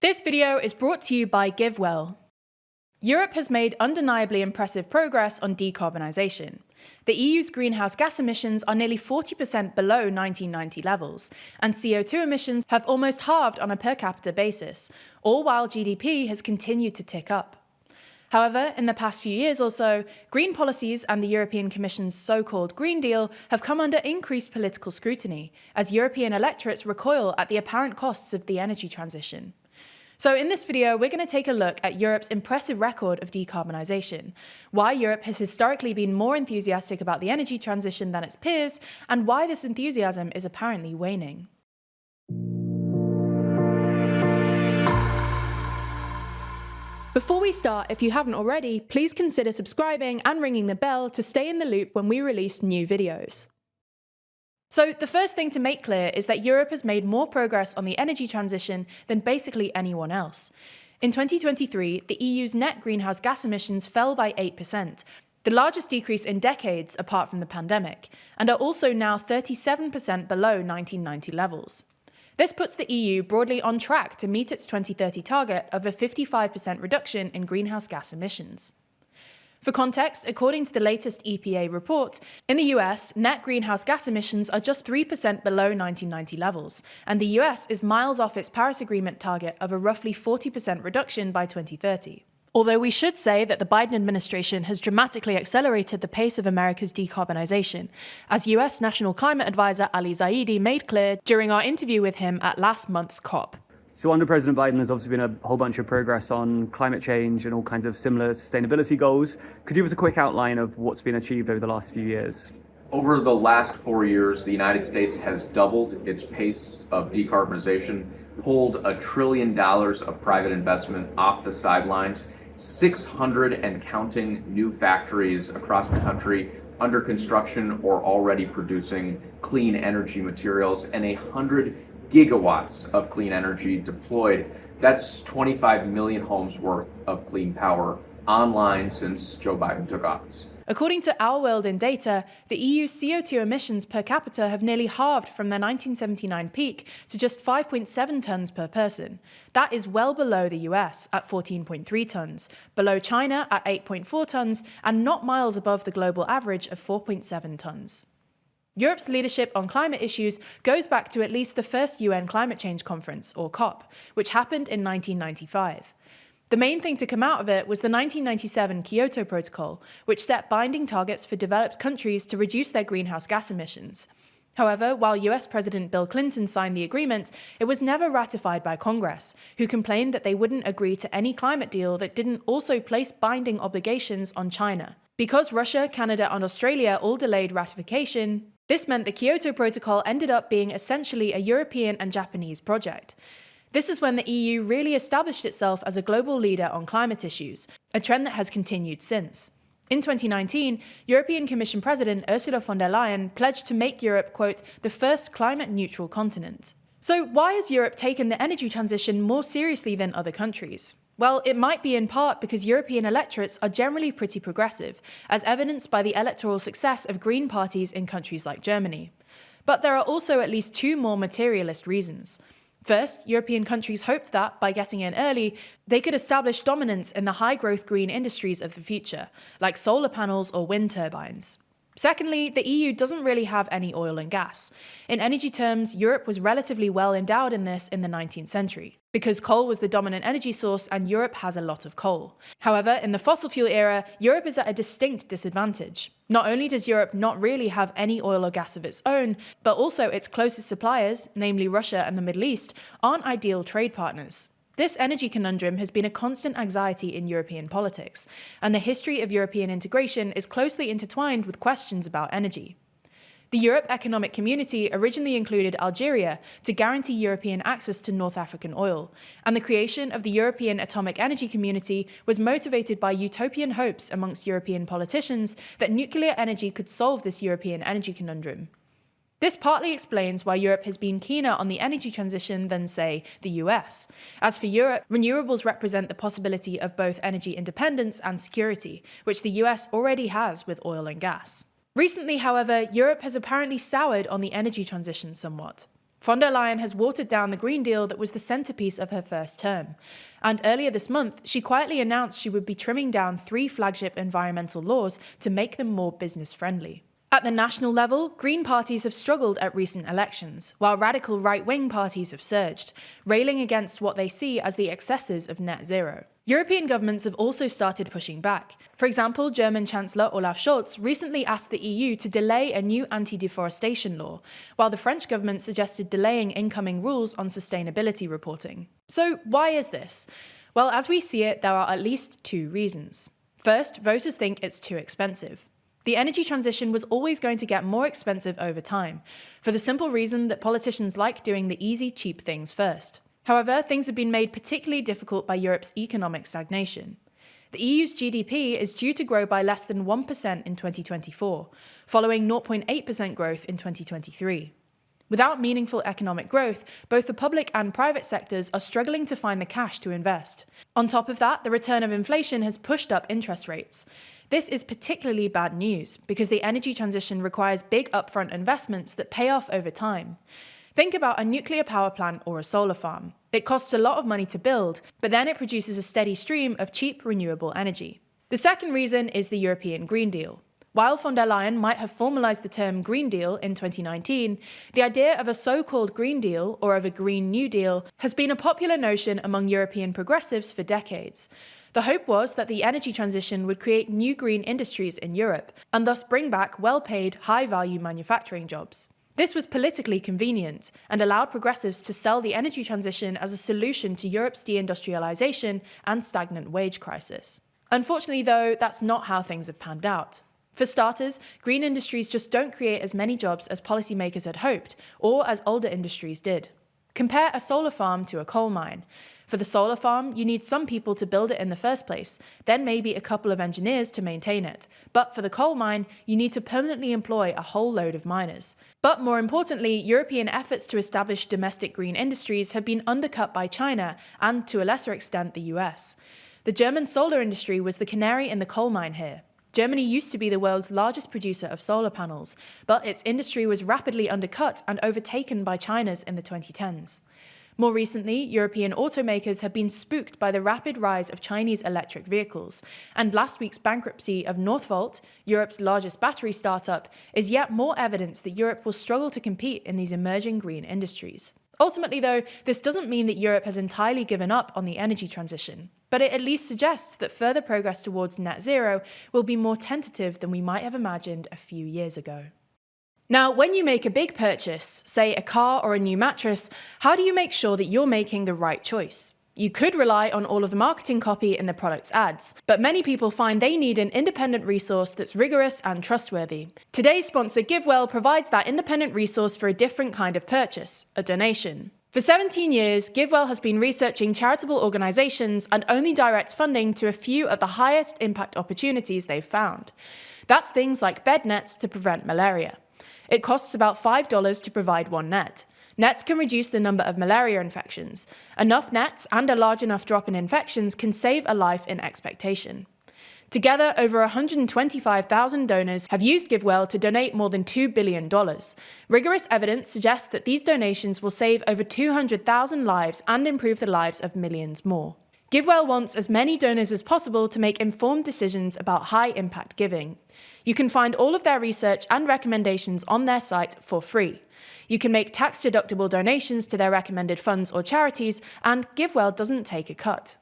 This video is brought to you by GiveWell. Europe has made undeniably impressive progress on decarbonisation. The EU's greenhouse gas emissions are nearly 40% below 1990 levels, and CO2 emissions have almost halved on a per capita basis, all while GDP has continued to tick up. However, in the past few years or so, green policies and the European Commission's so-called Green Deal have come under increased political scrutiny, as European electorates recoil at the apparent costs of the energy transition. So in this video, we're going to take a look at Europe's impressive record of decarbonisation, why Europe has historically been more enthusiastic about the energy transition than its peers, and why this enthusiasm is apparently waning. Before we start, if you haven't already, please consider subscribing and ringing the bell to stay in the loop when we release new videos. So the first thing to make clear is that Europe has made more progress on the energy transition than basically anyone else. In 2023, the EU's net greenhouse gas emissions fell by 8%, the largest decrease in decades apart from the pandemic, and are also now 37% below 1990 levels. This puts the EU broadly on track to meet its 2030 target of a 55% reduction in greenhouse gas emissions. For context, according to the latest EPA report, in the US, net greenhouse gas emissions are just 3% below 1990 levels, and the US is miles off its Paris Agreement target of a roughly 40% reduction by 2030. Although we should say that the Biden administration has dramatically accelerated the pace of America's decarbonisation, as US National Climate Advisor Ali Zaidi made clear during our interview with him at last month's COP. So under President Biden, there's obviously been a whole bunch of progress on climate change and all kinds of similar sustainability goals. Could you give us a quick outline of what's been achieved over the last few years? Over the last 4 years, the United States has doubled its pace of decarbonization, pulled $1 trillion of private investment off the sidelines, 600 and counting new factories across the country under construction or already producing clean energy materials, and 100 gigawatts of clean energy deployed. That's 25 million homes worth of clean power online since Joe Biden took office. According to Our World in Data, the EU's CO2 emissions per capita have nearly halved from their 1979 peak to just 5.7 tonnes per person. That is well below the US at 14.3 tonnes, below China at 8.4 tonnes, and not miles above the global average of 4.7 tonnes. Europe's leadership on climate issues goes back to at least the first UN Climate Change Conference, or COP, which happened in 1995. The main thing to come out of it was the 1997 Kyoto Protocol, which set binding targets for developed countries to reduce their greenhouse gas emissions. However, while US President Bill Clinton signed the agreement, it was never ratified by Congress, who complained that they wouldn't agree to any climate deal that didn't also place binding obligations on China. Because Russia, Canada, and Australia all delayed ratification, this meant the Kyoto Protocol ended up being essentially a European and Japanese project. This is when the EU really established itself as a global leader on climate issues, a trend that has continued since. In 2019, European Commission President Ursula von der Leyen pledged to make Europe, quote, the first climate-neutral continent. So why has Europe taken the energy transition more seriously than other countries? Well, it might be in part because European electorates are generally pretty progressive, as evidenced by the electoral success of Green parties in countries like Germany. But there are also at least two more materialist reasons. First, European countries hoped that, by getting in early, they could establish dominance in the high-growth green industries of the future, like solar panels or wind turbines. Secondly, the EU doesn't really have any oil and gas. In energy terms, Europe was relatively well endowed in this in the 19th century, because coal was the dominant energy source and Europe has a lot of coal. However, in the fossil fuel era, Europe is at a distinct disadvantage. Not only does Europe not really have any oil or gas of its own, but also its closest suppliers, namely Russia and the Middle East, aren't ideal trade partners. This energy conundrum has been a constant anxiety in European politics, and the history of European integration is closely intertwined with questions about energy. The Europe Economic Community originally included Algeria to guarantee European access to North African oil, and the creation of the European Atomic Energy Community was motivated by utopian hopes amongst European politicians that nuclear energy could solve this European energy conundrum. This partly explains why Europe has been keener on the energy transition than, say, the US. As for Europe, renewables represent the possibility of both energy independence and security, which the US already has with oil and gas. Recently, however, Europe has apparently soured on the energy transition somewhat. Von der Leyen has watered down the Green Deal that was the centerpiece of her first term. And earlier this month, she quietly announced she would be trimming down 3 flagship environmental laws to make them more business-friendly. At the national level, Green parties have struggled at recent elections, while radical right-wing parties have surged, railing against what they see as the excesses of net zero. European governments have also started pushing back. For example, German Chancellor Olaf Scholz recently asked the EU to delay a new anti-deforestation law, while the French government suggested delaying incoming rules on sustainability reporting. So why is this? Well, as we see it, there are at least 2 reasons. First, voters think it's too expensive. The energy transition was always going to get more expensive over time, for the simple reason that politicians like doing the easy, cheap things first. However, things have been made particularly difficult by Europe's economic stagnation. The EU's GDP is due to grow by less than 1% in 2024, following 0.8% growth in 2023. Without meaningful economic growth, both the public and private sectors are struggling to find the cash to invest. On top of that, the return of inflation has pushed up interest rates. This is particularly bad news because the energy transition requires big upfront investments that pay off over time. Think about a nuclear power plant or a solar farm. It costs a lot of money to build, but then it produces a steady stream of cheap renewable energy. The second reason is the European Green Deal. While von der Leyen might have formalized the term Green Deal in 2019, the idea of a so-called Green Deal or of a Green New Deal has been a popular notion among European progressives for decades. The hope was that the energy transition would create new green industries in Europe and thus bring back well-paid, high-value manufacturing jobs. This was politically convenient and allowed progressives to sell the energy transition as a solution to Europe's deindustrialization and stagnant wage crisis. Unfortunately, though, that's not how things have panned out. For starters, green industries just don't create as many jobs as policymakers had hoped, or as older industries did. Compare a solar farm to a coal mine. For the solar farm, you need some people to build it in the first place, then maybe a couple of engineers to maintain it. But for the coal mine, you need to permanently employ a whole load of miners. But more importantly, European efforts to establish domestic green industries have been undercut by China and, to a lesser extent, the US. The German solar industry was the canary in the coal mine here. Germany used to be the world's largest producer of solar panels, but its industry was rapidly undercut and overtaken by China's in the 2010s. More recently, European automakers have been spooked by the rapid rise of Chinese electric vehicles, and last week's bankruptcy of Northvolt, Europe's largest battery startup, is yet more evidence that Europe will struggle to compete in these emerging green industries. Ultimately, though, this doesn't mean that Europe has entirely given up on the energy transition, but it at least suggests that further progress towards net zero will be more tentative than we might have imagined a few years ago. Now, when you make a big purchase, say a car or a new mattress, how do you make sure that you're making the right choice? You could rely on all of the marketing copy in the product's ads, but many people find they need an independent resource that's rigorous and trustworthy. Today's sponsor, GiveWell, provides that independent resource for a different kind of purchase, a donation. For 17 years, GiveWell has been researching charitable organizations and only directs funding to a few of the highest impact opportunities they've found. That's things like bed nets to prevent malaria. It costs about $5 to provide one net. Nets can reduce the number of malaria infections. Enough nets and a large enough drop in infections can save a life in expectation. Together, over 125,000 donors have used GiveWell to donate more than $2 billion. Rigorous evidence suggests that these donations will save over 200,000 lives and improve the lives of millions more. GiveWell wants as many donors as possible to make informed decisions about high-impact giving. You can find all of their research and recommendations on their site for free. You can make tax-deductible donations to their recommended funds or charities, and GiveWell doesn't take a cut.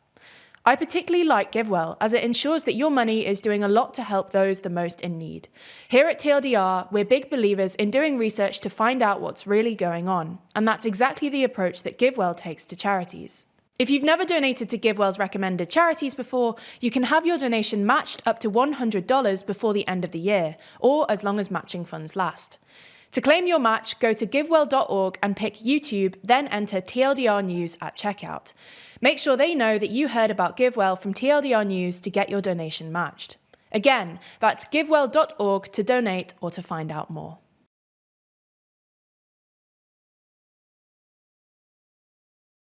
I particularly like GiveWell as it ensures that your money is doing a lot to help those the most in need. Here at TLDR, we're big believers in doing research to find out what's really going on, and that's exactly the approach that GiveWell takes to charities. If you've never donated to GiveWell's recommended charities before, you can have your donation matched up to $100 before the end of the year, or as long as matching funds last. To claim your match, go to givewell.org and pick YouTube, then enter TLDR News at checkout. Make sure they know that you heard about GiveWell from TLDR News to get your donation matched. Again, that's givewell.org to donate or to find out more.